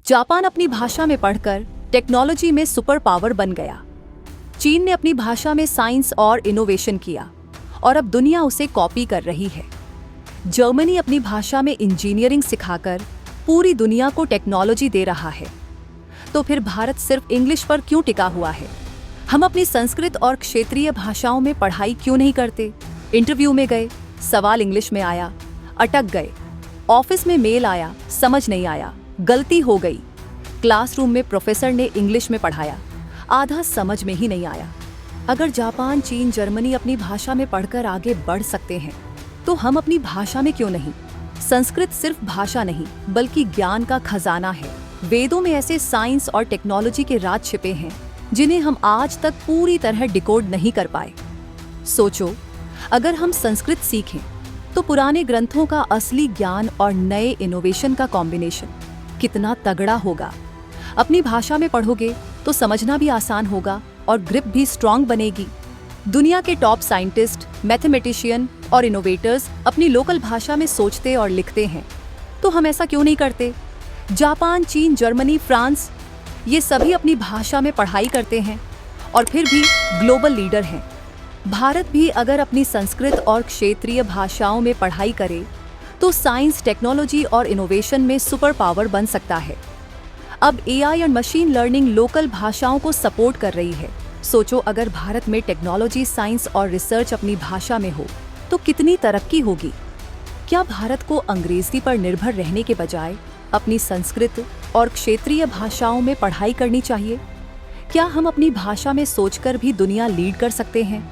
Japan अपनी भाषा में पढ़कर टेक्नोलॉजी में सुपर पावर बन गया। चीन ने अपनी भाषा में साइंस और इनोवेशन किया और अब दुनिया उसे कॉपी कर रही है। जर्मनी अपनी भाषा में इंजीनियरिंग सिखाकर पूरी दुनिया को टेक्नोलॉजी दे रहा है। तो फिर भारत सिर्फ इंग्लिश पर क्यों टिका हुआ है? हम अपनी संस्कृत और क्षेत्रीय भाषाओं में पढ़ाई क्यों नहीं करते? इंटरव्यू में गए, सवाल इंग्लिश में आया, अटक गए। ऑफिस में मेल आया, समझ नहीं आया, गलती हो गई। क्लासरूम में प्रोफेसर ने इंग्लिश में पढ़ाया, आधा समझ में ही नहीं आया। अगर जापान, चीन, जर्मनी अपनी भाषा में पढ़कर आगे बढ़ सकते हैं, तो हम अपनी भाषा में क्यों नहीं? संस्कृत सिर्फ भाषा नहीं, बल्कि ज्ञान का खजाना है। वेदों में ऐसे साइंस और टेक्नोलॉजी के राज छिपे हैं जिन्हें हम आज तक पूरी तरह डिकोड नहीं कर पाए। सोचो, अगर हम संस्कृत सीखें तो पुराने ग्रंथों का असली ज्ञान और नए इनोवेशन का कॉम्बिनेशन कितना तगड़ा होगा। अपनी भाषा में पढ़ोगे तो समझना भी आसान होगा और ग्रिप भी स्ट्रॉन्ग बनेगी। दुनिया के टॉप साइंटिस्ट, मैथमेटिशियन और इनोवेटर्स अपनी लोकल भाषा में सोचते और लिखते हैं, तो हम ऐसा क्यों नहीं करते? जापान, चीन, जर्मनी, फ्रांस, ये सभी अपनी भाषा में पढ़ाई करते हैं और फिर भी ग्लोबल लीडर हैं। भारत भी अगर अपनी संस्कृत और क्षेत्रीय भाषाओं में पढ़ाई करे तो साइंस, टेक्नोलॉजी और इनोवेशन में सुपर पावर बन सकता है। अब एआई और मशीन लर्निंग लोकल भाषाओं को सपोर्ट कर रही है। सोचो, अगर भारत में टेक्नोलॉजी, साइंस और रिसर्च अपनी भाषा में हो तो कितनी तरक्की होगी। क्या भारत को अंग्रेजी पर निर्भर रहने के बजाय अपनी संस्कृत और क्षेत्रीय भाषाओं में पढ़ाई करनी चाहिए? क्या हम अपनी भाषा में सोचकर भी दुनिया लीड कर सकते हैं?